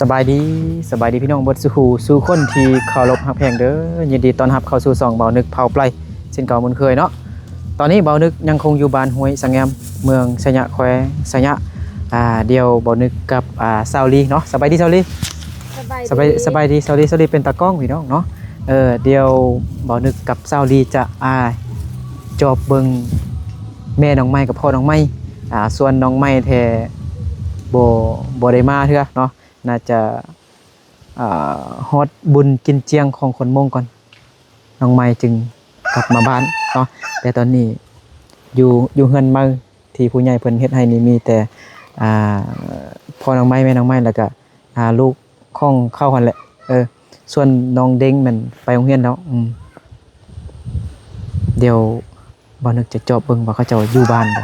สบายดีพี่น้องเบิดสู่คนที่เคารพฮักแพงเด้อยินดีต้อนรับเข้าสู่2เบานึกเผาไพรเช่นเก่าเหมือนเคยเนาะตอนนี้เบานึกยังคงอยู่บ้านห้วยสังแงมเมืองสะยะแควสะยะเดียวเบานึกกับซาวลีเนาะสบายดีซาวลีสบายดีซาวลีเป็นตากล้องพี่น้องเนาะเดียวเบานึกกับซาวลีจะจอบเบิ่งแม่น้องไม้กับพ่อน้องไม้ส่วนน้องไม้แท้บ่ได้มาเถอะเนาะน่าจะฮอดบุญกินเจียงของคนมงก่อนน้องไม้จึงกลับมาบ้านเนาะแต่ตอนนี้อยู่เฮือนมาที่ผู้ใหญ่เพิ่นเฮ็ดให้นี่มีแต่พ่อน้องไม้แม่น้องไม้แล้วก็ลูกของเข้าหั่นแหละส่วนน้องเด้งมันไปโรงเรียนแล้วเดี๋ยวบ่นึกจะจอบเบิ่งว่าเขาเจ้าอยู่บ้านบ่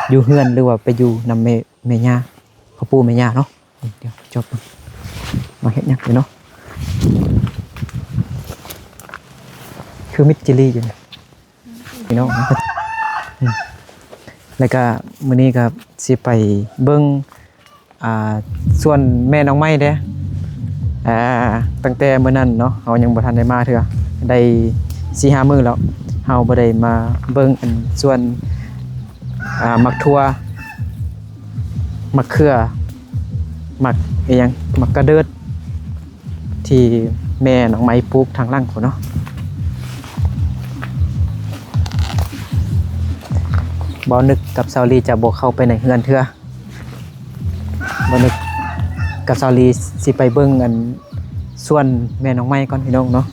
อยู่เฮือนหรือว่าไปอยู่นำแม่ย่าพ่อปู่แม่ย่าเนาะเดี๋ยวจบมาเห็นยังเนาะคือมิดจิลี่อยู่นี่เนาะแล้วก็มื้อนี้ก็สิไปเบิ่งส่วนแม่น้องไม้เด้ตั้งแต่มื้อนั้นเนาะเฮายังบ่ทันได้มาเทื่อได้ 4-5 มื้อแล้วเฮาบ่ได้มาเบิ่งส่วนมักทั่วมักเขือมักอีหยังมักกระเดิดที่แม่น้องไม้ปลูกทางล่างพุ่นเนาะบ่นึกกับซาวลีจะบ่เข้าไปในเฮือนเทื่อบ่นึกกับซาวลีสิไปเบิ่งส่วนแม่น้องไม้ก่อนพี่น้องเนาะ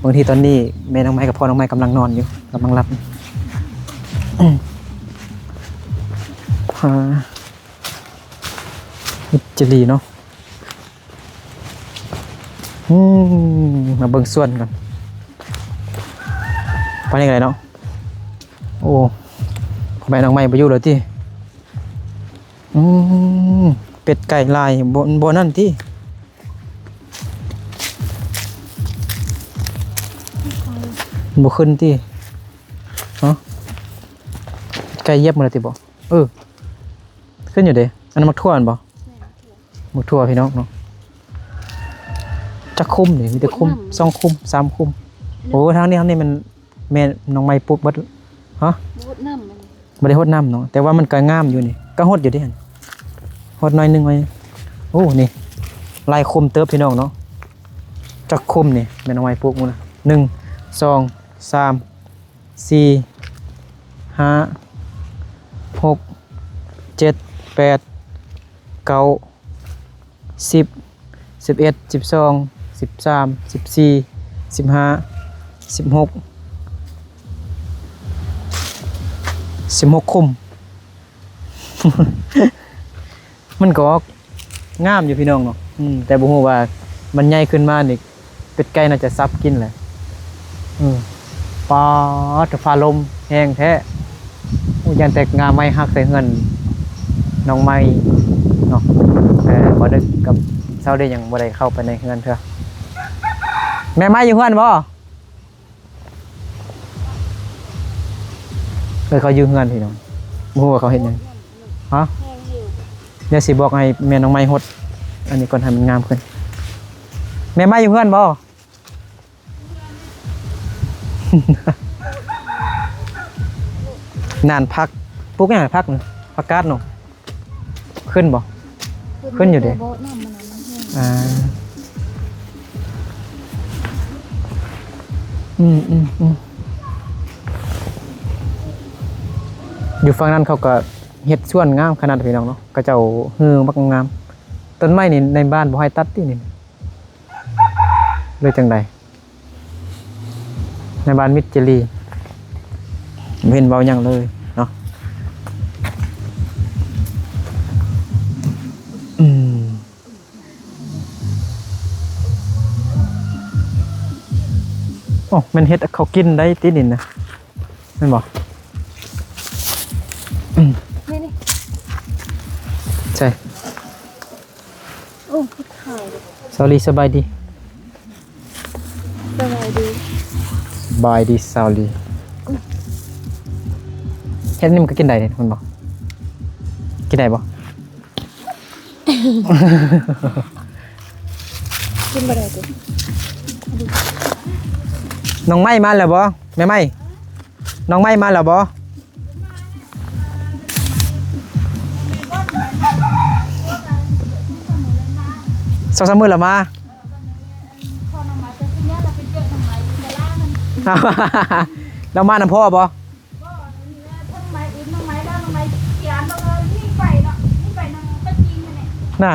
บางทีตอนนี้แม่น้องไม้กับพ่อน้องไม้กำลังนอนอยู่กำลังหลับมิจลีเนาะมาเบิ่งส่วนกันไปยังไงเนาะโอ้พ่อแม่น้องไม้ไปอยู่เลยที่เป็ดไก่ลายบนนั่นที่บ่ขึ้นที่เนาะไก่เย็บมาเลยที่บ่ขึ้นอยู่เด้อันนั้นมักทั่วบ่มักทั่วพี่น้องเนาะจักคุ้มนี่มีแต่คุ้ม2คุ้ม3คุ้มโอ้ทางนี้มันแม่น้องไม้ปุ๊บบัดฮะฮดน้ำบ่ได้ฮดน้ำเนาะแต่ว่ามันก็งามอยู่นี่ก็ฮดอยู่ดิหั่นฮดหน่อยนึงไว้โอ้นี่ลายคุ้มเติบพี่น้องเนาะจักคุ้มนี่แม่น้องไม้ปุ๊บมื้อนะ1 2 3 4 5 6 7 8 9 10 11 12 13 14 15 16 คุม มันก็งามอยู่พี่น้องเนาะแต่บ่ฮู้ว่ามันใหญ่ขึ้นมานี่เป็ดไก่น่าจะซับกินแหละปลาฟ้าลมแห้งแท้ยันแต่งาไม้หักใส่เงินน้องไม้เนาะบ่ได้กับเช้าได้ยังบ่ได้เข้าไปในเงินเถอะแม่ไม้อยู่เฮือนบ่เขาอยู่เฮือนพี่น้องบ่ฮู้ว่าเขาเฮ็ดหยังฮะเดี๋ยวสิบอกให้แม่น้องไม้ฮดอันนี้ก่อนให้มันงามขึ้นแม่ไม้อยู่เฮือนบ่นานพักปุ๊กอย่างพักหนึ่งพักกาดเนาะขึ้นบ่ขึ้นอยู่เด้อยู่ฝั่งนั้นเขาก็เฮ็ดส่วนงามขนาดพี่น้องเนาะก็เจ้ามักงามต้นไม้นี่ในบ้านบ่ให้ตัดตินี่เลยจังไดในบ้านมิตรเจรีไม่เห็นเบาอย่างเลยเนาะโอ้มันเฮ็ดเขากินได้ติดินนะแม่นบ่นี่ใช่โอ้ถ่ายสวัสดีสบายดีซาวลีแค่นี้มันก็กินได้เนี่ยมันบอกกินได้บ่ กินบ่ได้ติ น้องไม้มาแล้วบ่แม่ไม้น้องไม้มาแล้วบ่สองสามมื้อแล้วมา เรามานำพ่อบ่น่ะ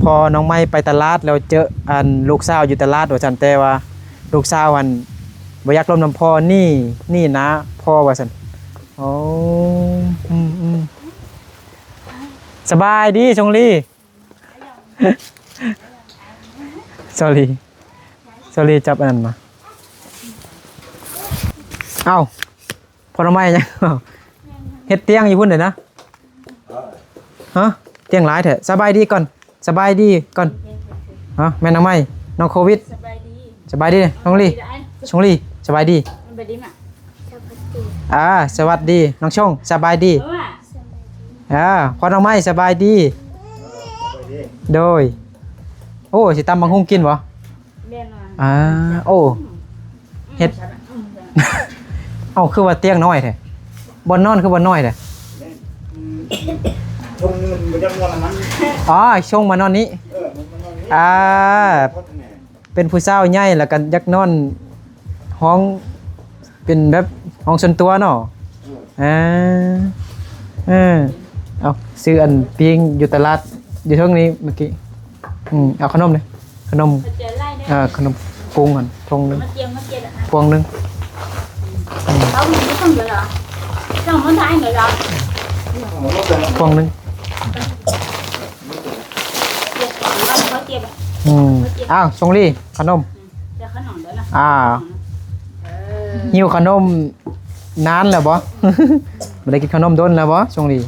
พอน้องไม้ไปตลาดแล้วเจออันลูกสาวอยู่ตลาดว่าซั่นแต่ว่าลูกสาวอันบ่อยากร่วมนำพ่อนี่นะพ่อว่าซั่นโอ้สบายดีชงลี่ sorry จับอันนั้นมาเอ้าพอน้องไม้ยังเฮ็ดเตียงอยู่พุ่นเด้อนะฮะเตียงหลายแท้สบายดีก่อนสบายดีก่อนฮะแม่น้องไม้น้องโควิดสบายดีน้องลี่ชงลี่สบายดีสวัสดีน้องชงสบายดีพอน้องไม้สบายดีโดยโอ้สิตำบังฮุงกินบ่โอ้เฮ็ด เอ้าคือว่าเตียงน้อยแท้บ่นอนคือบ่น้อยแท้ชงมันบ่จักม่วนมันชงมานอนนี้เป็นผู้สาวใหญ่แล้วกันยักนอนห้องเป็นแบบห้องส่วนตัวเนาะเอาซื้ออันปิ้งอยู่ตลาดอยู่ทางนี้เมื่อกี้เอาขนมเลยขนมขนมกุ้งก่อนทงนึงพวงนึงพวงนึงอ้าวชงลี่ขนมหิวขนมนานแล้วบ่ ไม่ได้กินขนมโดนแล้วบ่ชงลี่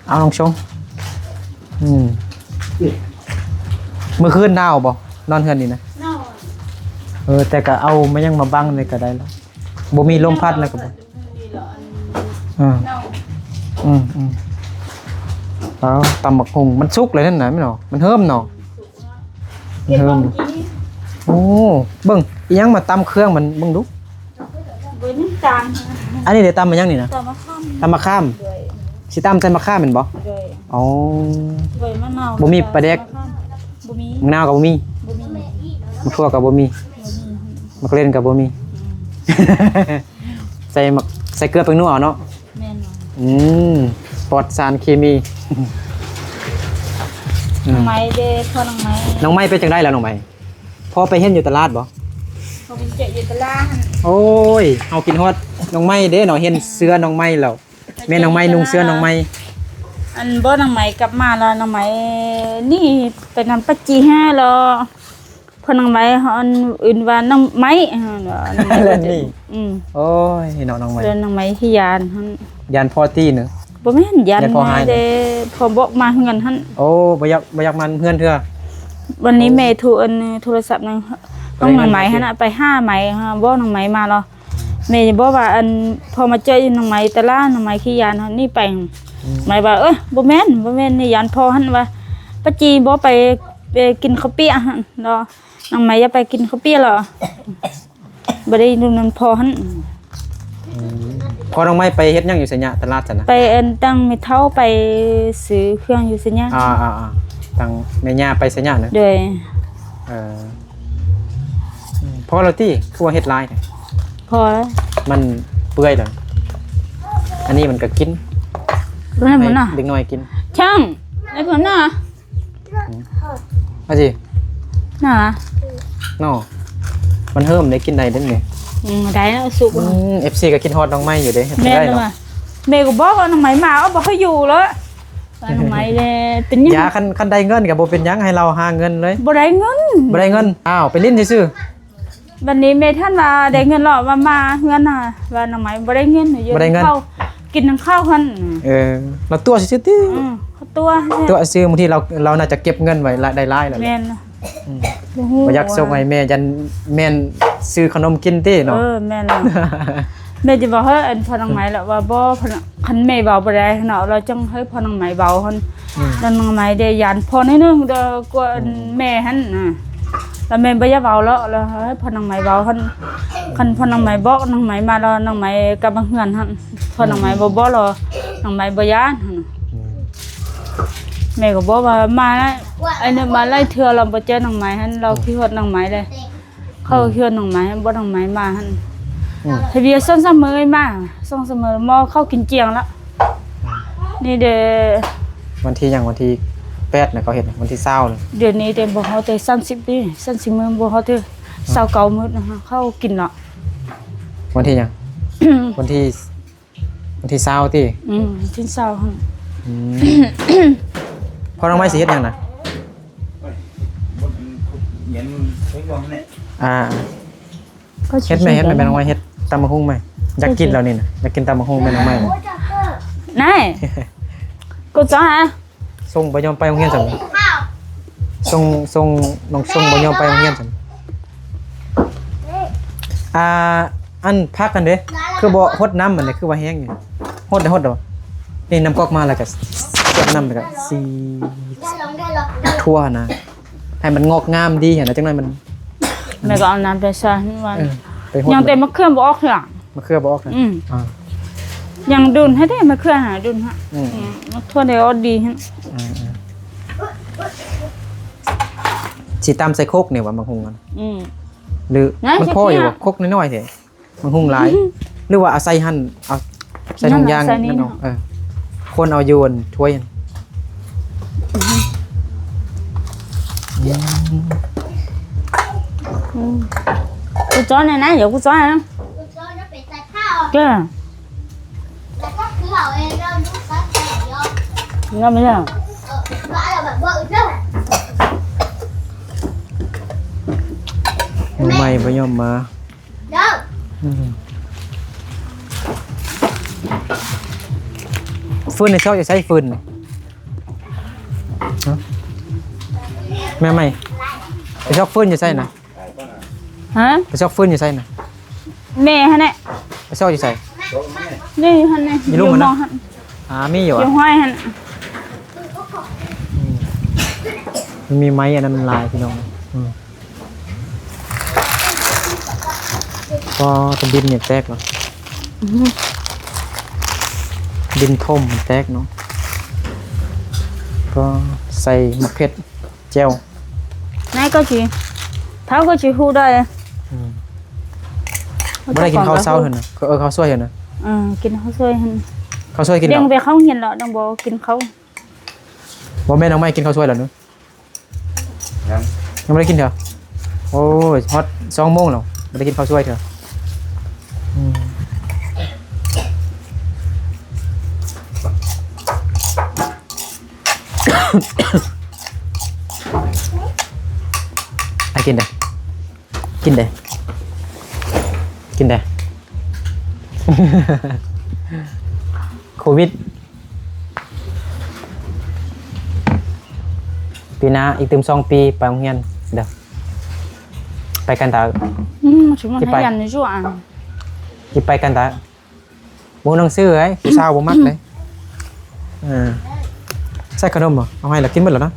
เอาลองชงเมื่อคืนหนาวบ่นอนเฮือนนี่นะแต่ก็เอามายังมาบังเลยก็ได้แล้วบ่มีลมพัดแล้วก็บ่เอาตำบักหุ่งมันสุกเลยนั่นน่ะแม่นบ่มันเฮิ่มเนาะมันเฮิ่มโอ้เบิ่งอีหยังมาตำเครื่องมันเบิ่งดูอันนี้เดี๋ยวตำมันยังนี่นะตำมะข้ามสิตำใส่มะข้ามแม่นบ่อ๋อบ่มีปลาแดกมะนาวก็บ่มีมะทั่วก็บ่มีมะเขือเทศก็บ่มี ใส่เกลือแป้งนัวเนาะแม่นปลอดสารเคมีน้องไม้เด้พ่อน้องไม้น้องไม้ไปจังได๋แล้วน้องไม้พอไปเฮ็ดอยู่ตลาดบ่พอไปเจออยู่ตลาดโอ้ยเฮากินฮอดน้องไม้เด้เนาะเห็นเสื้อน้องไม้แล้วแม่น้องไม้นุ่งเสื้อน้องไม้อันบ่น้องไม้กลับมาแล้วน้องไม้นี่ไปนำปัจจี5แล้วพอน้องไม้เฮาอื่นว่าน้องไม้น้องไม้นี่โอ้ยน้องไม้น้องไม้ที่ยานหั่นยานพอตี้เนาะบ่แม่นยานเด้พอบอกมาเฮือนหั่นโอ้บ่อยากมันเฮือนเทื่อวันนี้แม่โทรโทรศัพท์นึงน้องไม้หั่นน่ะไป5ไม้บ่น้องไม้มาแล้วแม่บอกว่าอันพอมาเจอน้องไม้ตะล่าน้องไม้ขี้ยานหั่นนี่ไปไม้ว่าบ่แม่นนี่ยานพอหั่นว่าป้าจีบ่ไปกินข้าวเปียกหั่นเนาะน้องไม้อย่าไปกินข้าวเปียกหรอบ่ได้ดูนั่นพอหั่นพอน้องไม้ไปเฮ็ดหยังอยู่ไสยะตลาดซั่นนะไปตั้งไม่เท่าไปซื้อเครื่องอยู่ไสยะตั้งแม่ย่าไปไสยะนะโดยพอแล้วติคือว่าเฮ็ดหลายพอมันเปื่อยแล้วอันนี้มันก็กินบ่ได้มันน่ะเด็กน้อยกินช่างไอ้เพิ่นน่ะว่าสิน่ะเนาะมันเฮิ่มได้กินได้เด้นี่ได้แล้วสุกFC ก็กินฮอดน้องไม้อยู่เด้แม่เนาะแม่ก็บอกว่าน้องไม้มาบ่ให้อยู่แล้วน้องไม้เลยเป็นหยังยาคันได้เงินก็บ่เป็นหยังให้เราหาเงินเลยบ่ได้เงินอ้าวไปลิ้นซื่อวันนี้แม่ท่านว่าได้เงินหรอว่ามาเงินน่ะว่าน้องไม้บ่ได้เงินอยู่เข้ากินข้าวหั่นเราตัวซื่อๆติตัวซื้อบางทีเราน่าจะเก็บเงินไว้ได้หลายแล้วแม่นบ่อยากส่งให้แม่ยันแม่นซื้อขนมกินติเนาะแม่น แม่จะบอกให้อันพอน้องไหมแล้วว่าบ่คันแม่เบาบ่ได้เนาะเราจังให้พอน้องไหมเบาหั่นแล้วน้องไหมได้ยานพอนิดนึงเด้อกว่าแม่หั่นน่ะแล้วแม่บ่อยากเบาแล้วให้พอน้องไหมเบาหั่นคันพอน้องไหมบอกน้องไหมมาแล้วน้องไหมกลับมาเฮือนหั่นพอน้องไหมบ่รอน้องไหมบ่ยานหั่นแม่ก็บอกว่ามาไอ้เนี่ยมาไล่เทื่อเราบ่เจอน้องไหมหั่นเราคิดฮอดน้องไหมเลยเขาคิดฮอดน้องไหมบ่น้องไหมมาหั่นทะเบียนส่งเสมอมาส่งเสมอมอเข้ากินเจียงแล้วนี่เด วันที่ยังวันที่8น่ะเขาเฮ็ดวันที่20เลย เดี๋ยวนี้เดบ่เฮาแต่30ปี30มื้อบ่เฮาแต่29มื้อนะคะเข้ากินเนาะ วันที่ยัง วันที่20ติ ทิ้นเช้าหั่น พอน้องไม้สิเฮ็ดหยังน่ะ เหมือนใช้กองเนี่ย ก็ เฮ็ดแม่น้องไม้เฮ็ดตำบักหุ่งไหมอยากกินแล้วนี่น่ะอยากกินตำบักหุ่งแม่น้องไม้ นายกูจ้าฮะ ส่งบ่ยอมไปโรงเรียนซั่นส่งน้องส่งบ่ยอมไปโรงเรียนซั่นอันพักกันเด้คือบ่ฮดน้ำมันนี่คือว่าแห้งอยู่ฮดได้ฮดดอกนี่น้ำก๊อกมาแล้วก็เก็บน้ำแล้วก็สีทั่วนะให้มันงอกงามดีเห็นนะจังได๋มัน แม่ก็เอาน้ำไปใส่วัน ไปฮด ยังแต่มะเขือบ่ออกหยัง มะเขือบ่ออกนะ ยังดุนให้ได้มะเขือหาดุนฮะมะทั่วได้ออดีฮะ สิตำใส่โคกนี่ว่ามังหุงกัน หรือ นั่น มัน ใช่ พ่ออยู่ เนี่ย บ่คกน้อยๆแท้มันหุงหลาย หรือว่าเอาใส่หั่นเอาใส่ถุงยาง นั่นน่ะใส่นี่ นั่นเอา เนาะ คนเอาโยนถ้วยหั่น กูจ้อนnày giờกูจ้อนCho nó bị sạch phao เจ้า là các thứ bảo em đâu nó sạch chảy vô งั้นไม่ใช่ gọi là bạn vợ đó มือใหม่บ่ยอมมา đâu ฟืนในเช้าจะใช้ฟืนนี่ฮะแม่ใหม่ไปชอบฟืนอยู่ใส่นะ hả ไปชอบฟืนอยู่ใส่นะ mẹ hả này ไปชอบอยู่ใส่ นี่hả này Gì luôn mà nó? hả มีอยู่ chiều อ่ะ hoài hả มันมีไม้อันนั้นมันลายพี่น้องก็ตะดินเนี่ยแตกเหรอดินท่มแตกเนาะก็ใส่มะเขือเจียว này có chị tháo có chị hu đây ไม่ได้กินข้าวเช้าเหรอนะข้าวซอยเหรอนะ กินข้าวซอยhả ข้าวซอยกินเหร เดี๋ย อ วไปเข้าเห็นแล้วดังบอกกินเขา บ่แม่น้องไม่กินข้าวซอยเหรอเนอะ ยัง ยังไม่ได้กินเถอะโอ้ยฮอต2 โมงแล้วไม่ได้กินข้าวซอยเถอะไอ้กินได้กินได้กินได้ โควิดปีหน้าอีกตึม2 ปีไปโรงเรียนเด้อไปกันตา chúng mình Chị hay bay. ăn rồi à สิไปกันตาบ่หนังสือไอ้ผู้สาวบ่มักเลยใส่ขนมบ่เอาให้ล่ะกินหมดแล้วนะ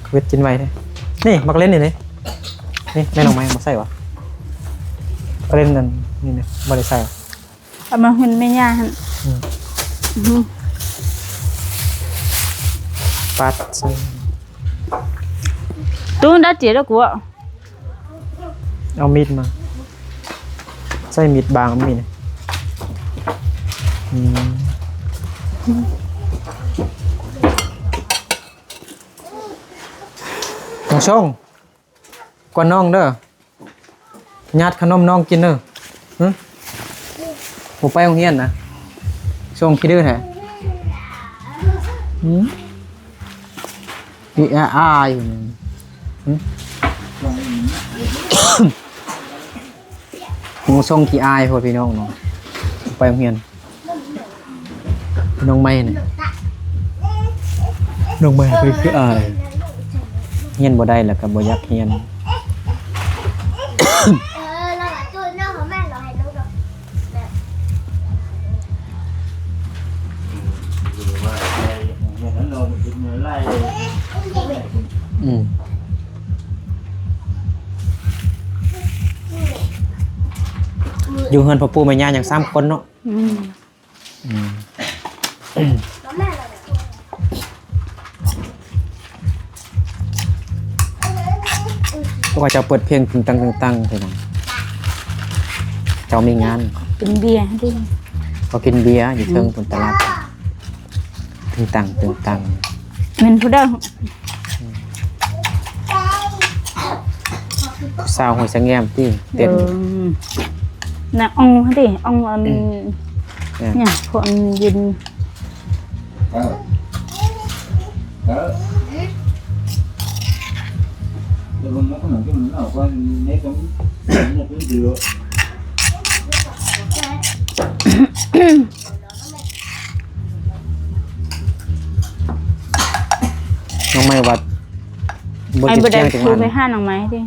โควิดกินไว้เด้นี่มักเล่นนี่นี่แม่น้องไม้บ่ใส่วะมักเล่นนั่นนี่นี่บ่ได้ใส่วะ à mà huyền mê nhà hả ปัดใส่ tôi đã chỉ đó của เอามีดมาใส่มีดบางมีดนี่น้องช่องกวนน้องเด้อญาติขนมน้องกินเด้อผมไปโรงเรียนนะช่วงขี้ดื้อแท้อีอายอยู่นี่ผมช่วงขี้อายพอพี่น้องเนาะไปโรงเรียนน้องไม่เนี่ยน้องไม่คืออายเรียนบ่ได้แล้วก็บ่อยากเรียน là bạn tôi nó không mang loại đồ độc อยู่เฮือนพ่อปู่แม่ย่าอย่าง3คนเนาะ เพราะว่าเจ้าเปิดเพลงตึงตังไปหน่อยเจ้ามีงาน เป็นเบียร์ดิ ก็กินเบียร์อยู่เทิงบนตลาดตึงตัง มันผู้เด้อ สาวหอยสังแงมที่เต้น น่ะอองดิอองเนี่ยพวกยืน Rồi nó có một cái mình ở qua nét giống một cái dừa. น้องไม่วัดบน ไอ้ จิต บ่ได้ แจ้งถึง โทร วัน ไปหาน้องไม้ดิ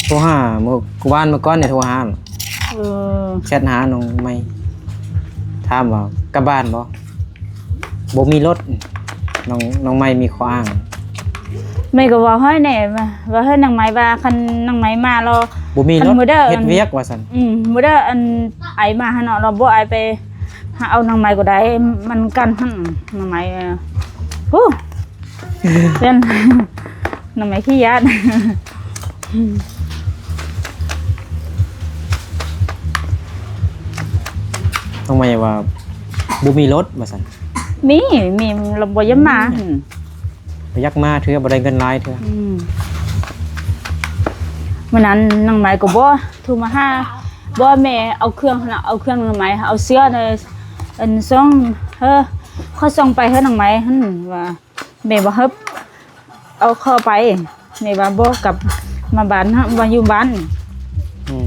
โทรหาเมื่อวานเมื่อก่อนเนี่ยโทรหา แชทหาน้องไม่ถามว่ากลับบ้านบ่มีรถน้องไม่มีข้ออ้าง ไม่ก็ว่าให้แน่ว่าให้นางไม้ว่าคันนางไม้มารอ บ่มีรถ อันมื้อเด้อ เฮ็ดเวียกว่าซั่น บ่ได้อันไอมาหาเนาะเราบ่ไอไปหาเอานางไม้ก็ได้มันกันหั่นนางไม้โอ้เป็นนางไม้ขี้ยาด น้องไม่ว่าบ่มีรถว่าซั่น มีเราบ่ยามมา ไปยักมาเทื่อบ่ได้เงินหลายเทื่อ วันนั้นนางไม้ก็บ่โทรมาหาบ่แม่เอาเครื่องหั่นน่ะเอาเครื่องนางไม้เอาเสื้อในอันซ่องเขาส่งไปให้นางไม้หั่นว่าแม่บ่ฮับเอาเข้าไปแม่ว่าบ่กลับมาบ้านฮะว่าอยู่บ้าน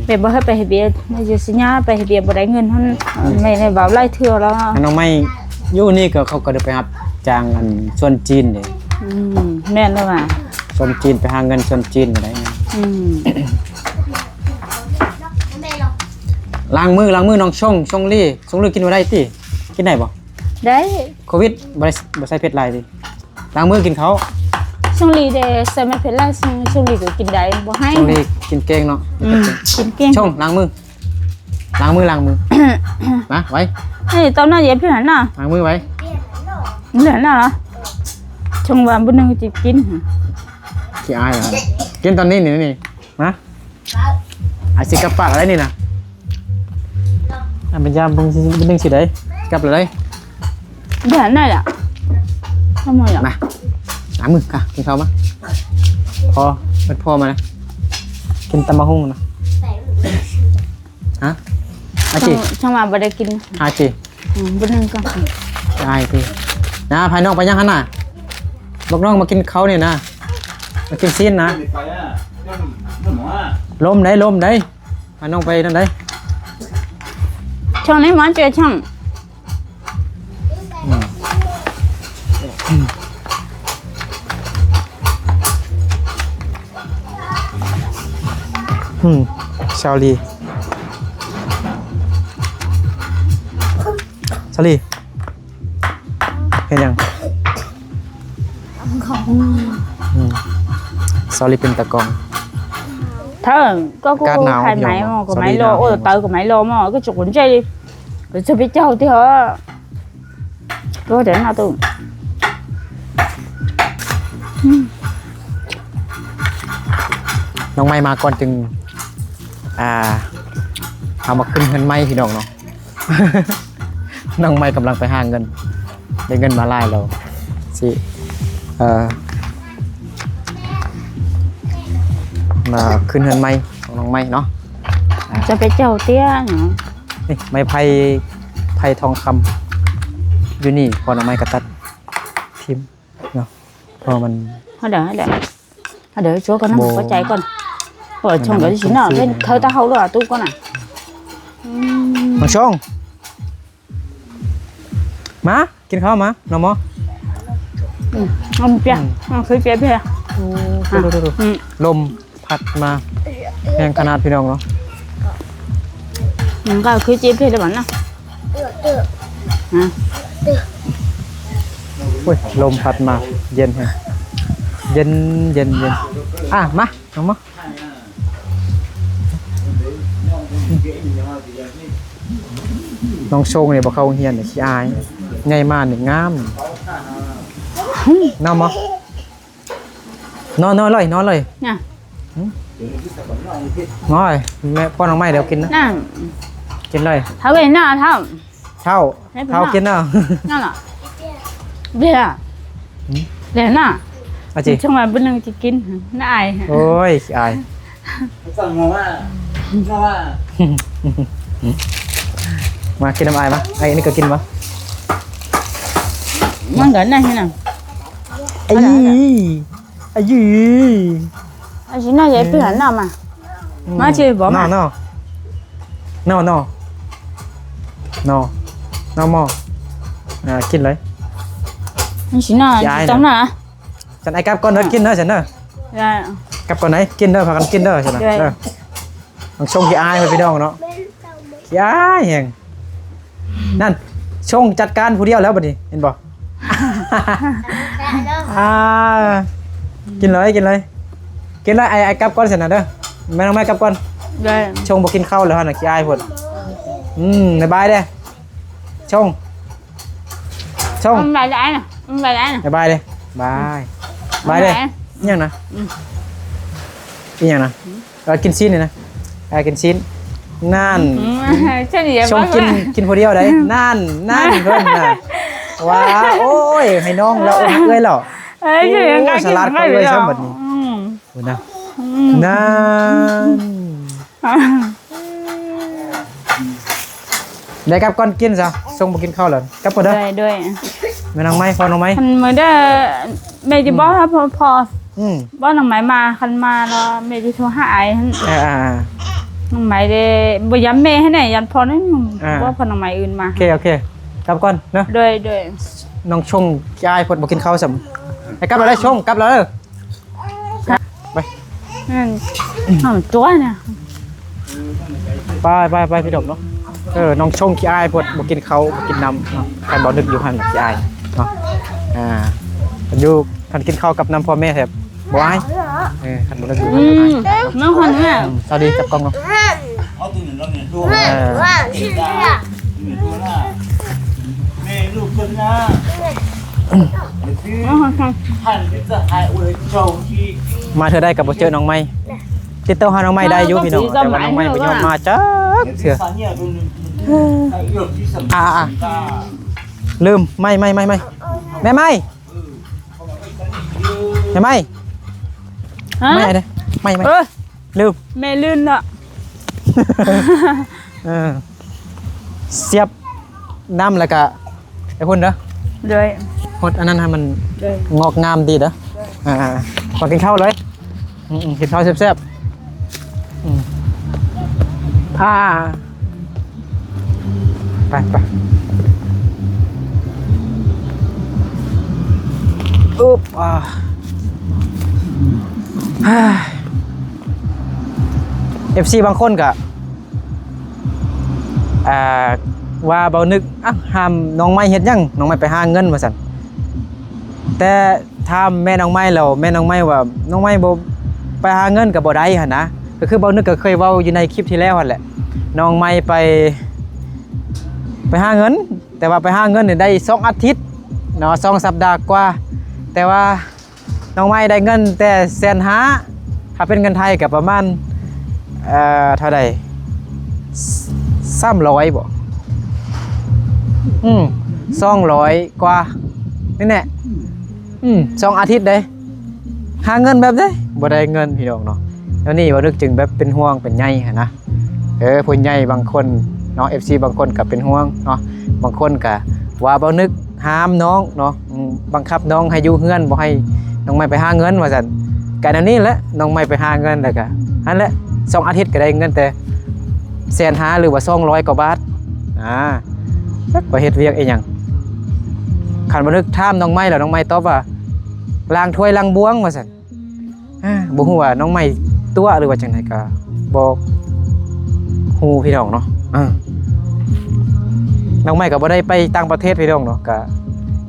แม่บ่ให้ไปเฮ็ดเบียร์แม่จะสิญาไปเฮ็ดเบียร์บ่ได้เงินหั่นแม่ได้บ่าวไล่เทื่อแล้ว น้องไม่อยู่นี่ก็เขาก็ได้ไปรับจ้างอันส่วนจีนเด้ แม่นแล้วว่า ส่วนจีนไปหาเงินส่วนจีนก็ได้ ล้างมือน้องช่องลี่กินบ่ได้ติกินได้บ่ ได้ โควิดบ่ใส่เผ็ดหลายติล้างมือกินเขา ช่วงลีได้ใส่ไม่เผ็ดแล้วช่วงลีก็กินได้บ่ให้ ช่องลี่กินเก่งเนาะ กินเก่ง ช่องล้างมือ มาไว้ เฮ้ยตอนนั้นอย่าเพิ่นหั่นน่ะ ล้างมือไว้ เหลือน่ะเหรอช่วงว่าบ่นึงสิกิน ขี้อายเหรอกินตอนนี้นี่มาอาสิกลับปากอะไรนี่นะอันเป็นยามบึงสิได้กลับเลย เหลือน่ะล่ะทำไมล่ะ มาล้างมือค่ะกินข้าวมาพอเป็นพอมานะกินตำมะฮุ่งนะฮะอาจิ ช่วงว่าบ่ได้กิน อาจิ บ่นึงก็ อายพี่นะภายนอกไปยังหันน่ะบอกน้องมากินเขาเนี่ยนะมากินซีนนะ Thì phải á, nó mỏ á. ลมได้ภายนอกไปนั่นได้ ช่วงนี้มันเจอช่าง ชาวลีเห็นยังชาวลีเป็นตะกอง Thơ, có Cát cô nào hai nhiều máy mà, mà, có sao máy đi lô, nào ôi nhiều tự có máy lô mà, cái chục cuốn chơi đi. Rồi sao biết châu thì hả? Có để nào tôi. น้องไม้มาก่อนจึงเอามาขึ้นเงินไม้พี่น้องเนาะ น้องไม้กำลังไปหาเงินได้เงินมาไล่เราสิมาขึ้นเงินไม้ของน้องไม้เนาะ Sao biết châu tía nhỉ? นี่ไม้ไผ่ทองคำอยู่นี่พอน้องไม้กระตัดทิมเนาะพอมัน Hãy để chỗ con nó Bồ. có chạy con. Ở trong Nó đó chính là không bên xin. thơ ta hậu là tôi con à. น้องช่องมากินข้าวมาน้องหมอ Không biết, không thấy biết biết. ดูลมพัดมาแรงขนาดพี่น้องเนาะ Có cứ chế biết là bắn à. อุ้ยลมพัดมาเย็นแฮะ เย็นเย็นเย็นอ่ะมาเอามาน้องโชงเนี่ยบอกเขาเฮียนเนี่ยขี้อายไงมาเนี่ยงามนอนมั้นอนเลยนอนเลย น่ะ นอนเลยแม่พ่อน้องไม้เดี๋ยวกินนะ น่ะ กินเลย เท่าไหร่น่ะเท่า เท่าเท่ากินเนาะ นั่นน่ะเบี้ยเดี๋ยวน่ะ อาจิ ช่วงวันเป็นหนึ่งจะกินน่าอาย โอ้ยขี้อาย สั่งมาว่า มากินน้ำอายมาไอ้นี่ก็กินมา มันเกิดอะไรที่นั่น ไอ้ยี่ ไอ้ชิ้นน่าจะเป็นหันหน้ามามาเชื่อบอกมา นอมอกินเลย ไอ้ชิ้นน่าจังน่ะ ฉันไอ้กับก่อนเด้อกินเด้อฉันเด้อ ได้ กับก่อนไหนกินเด้อพากันกินเด้อฉันนะเด้อต้องชงขี้อายไปพี่น้องเนาะขี้อายแห่งนั่นชงจัดการผู้เดียวแล้วบัดนี้เห็นบ่ กินเลยกินเลยไอ้กับก่อนฉันนะเด้อแม่น้องแม่กับก่อน ได้ ชงบ่กินข้าวแล้วน่ะขี้อายพุ่นบ๊ายบายเด้อชง มันไปได้น่ะมันไปได้น่ะ บ๊ายบายเด้บายเด้ยังนะอีหยังนะกินชิ้นนี่นะกินชิ้นนั่น ใช่ดิ ชงกินผู้เดียวได้นั่นเพิ่นน่ะว้าโอ้ยให้น้องแล้วเอ้ยแล้ว เอ้ยใช่ยังไง สลัดเขาเลยซ้ำบัดนี้โอ้นะนั่นได้กับก่อนกินซะชงบ่กินข้าวแล้วกับก่อนเด้อ ด้วย แม่น้องไม้พอน้องไม้ มันเหมือนได้เมย์จะบอกถ้าพอ บ่น้องไหมมาคันมาแล้วเมย์จะโทรหาไอ้น้องไหมเด้บ่ย้ำเมย์ให้ไหนยันพอนั่นบ่พอน้องไหมอื่นมา โอเคกลับก่อนเนาะ ด้วย น้องชงยายเพิ่นบ่กินข้าวซ้ำให้กลับแล้วได้ชงกลับแล้วเด้อไป นั่นตัวเนี่ย ไปพี่ดอกเนาะน้องชงขี้อายเพิ่นบ่กินข้าวบ่กินน้ำเนาะคันบ่นึกอยู่หั่นขี้อายเนาะคันอยู่คันกินข้าวกับน้ำพ่อแม่แซ่บบ่อายคันบ่นึกอยู่หั่นบ่อาย น้องคนเนี่ย สวัสดีจับกล้องเนาะ เอาตัวหนึ่งแล้วเนี่ยดู ว่าชื่ออะ ดูหน้าแม่ลูกคนหน้า น้องคน ท่านจะหายอวยโชว์ที่ มาเธอได้กับบ่เจอน้องไม้ติดต่อหาน้องไม้ได้อยู่พี่น้องแต่ว่าน้องไม้บ่ยอมมาจักเทื่อ สารเนี่ยดูไอ้หยดที่สำ ลืมไม่แม่ไม่ฮะ เด้ไม่ลืม แม่ลื่นอ่ะ เสียบน้ำแล้วก็ไอ้พุ่นเด้อ ด้วย หดอันนั้นให้มัน ด้วย งอกงามดีเด้อมากินข้าวเลยกินข้าวแซ่บไปอุ๊บFC บางคนก็ว่าเบานึกห้ามน้องไม้เฮ็ดหยังน้องไม้ไปหาเงินว่าซั่นแต่ถ้าแม่น้องไม้แล้วแม่น้องไม้ว่าน้องไม้บ่ไปหาเงินก็บ่ได้หั่นนะก็คือเบานึกก็เคยเว้าอยู่ในคลิปที่แล้วหั่นแหละน้องไม้ไปหาเงินแต่ว่าไปหาเงินนี่ได้2อาทิตย์เนาะ2สัปดาห์กว่าแต่ว่าน้องไม้ได้เงินแต่150,000ถ้าเป็นเงินไทยก็ประมาณเท่าใด300บ่200กว่านี่แหละ2อาทิตย์เด้หาเงินแบบเด้บ่ได้เงินพี่น้องเนาะแล้วนี่บ่นึกจึงแบบเป็นห่วงเป็นใยหั่นนะผู้ใหญ่บางคนเนาะ FC บางคนก็เป็นห่วงเนาะบางคนก็ว่าบ่นึกห้ามน้องเนาะบังคับน้องให้อยู่เฮือนบ่ให้น้องไม่ไปหาเงินว่าซั่นก็อันนี้แหละน้องไม่ไปหาเงินแล้วก็อันแหละ2อาทิตย์ก็ได้เงินแต่150,000หรือว่า200กว่าบาทบ่เฮ็ดเวียกอีหยังคันบ่นึกถามน้องไม้แล้วน้องไม้ตอบว่าล้างถ้วยล้างบวงว่าซั่นบ่ฮู้ว่าน้องไม้ตัวหรือว่าจังไดก็บ่ฮู้พี่น้องเนาะน้องไม้ก็บ่ได้ไปต่างประเทศพี่น้องเนาะก็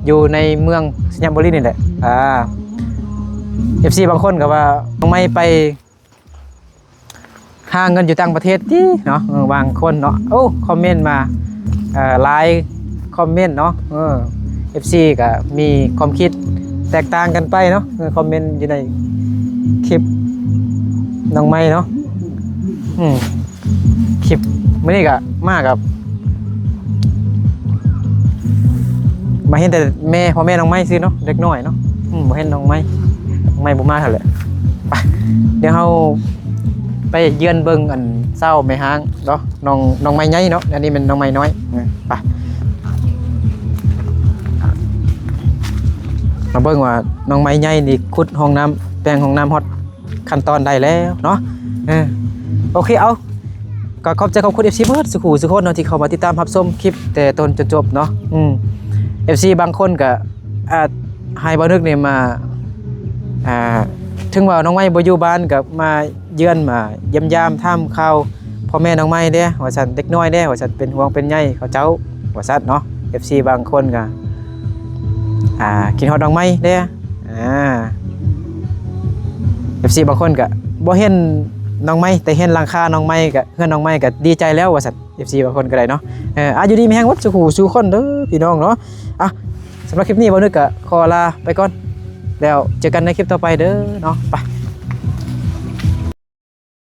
อยู่ในเมืองสยามบุรีนี่แหละ FC บางคนก็ว่าน้องไม่ไปหาเงินอยู่ต่างประเทศติเนาะบางคนเนาะโอ้คอมเมนต์มาไลน์คอมเมนต์เนาะFC ก็มีความคิดแตกต่างกันไปเนาะคอมเมนต์อยู่ในคลิปน้องไม้เนาะคลิปมื้อนี้ก็มากับมาเห็นแต่แม่พ่อแม่น้องไม้ซื้อเนาะเด็กน้อยเนาะบ่เห็นน้องไม้บ่มาเท่าไหร่ไปเดี๋ยวเฮาไปเยือนเบิ่งอันเศร้าแม่ห้างเนาะน้องไม้ใหญ่เนาะอันนี้เป็นน้องไม้น้อยไปมาเบิ่งว่าน้องไม้ใหญ่นี่ขุดห้องน้ำแปลงห้องน้ำฮอดขั้นตอนได้แล้วเนาะโอเคเอาก็ขอบใจขอบคุณ FC เบิดสุขุสุคนเนาะที่เข้ามาติดตามรับชมคลิปแต่ต้นจนจบเนาะFC บางคนก็ให้บ่นึกนี่มาถึงว่าน้องไม้บ่อยู่บ้านก็มาเยือนมาเยี่ยมยามถามข่าวพ่อแม่น้องไม้เด้ว่าซั่นเด็กน้อยเด้ว่าซั่นเป็นห่วงเป็นใยเขาเจ้าว่าซั่นเนาะ FC บางคนก็กินฮอดน้องไม้เด้FC บางคนก็บ่เห็นน้องไม้แต่เห็นหลังคาน้องไม้ก็เฮือนน้องไม้ก็ดีใจแล้วว่าซั่น FC บางคนก็ได้เนาะอยู่ดีมีแฮงวัดสุขุสู่คนเด้อพี่น้องเนาะสำหรับคลิปนี้บ่นึกก็ขอลาไปก่อนแล้วเจอกันในคลิปต่อไปเด้อเนาะไป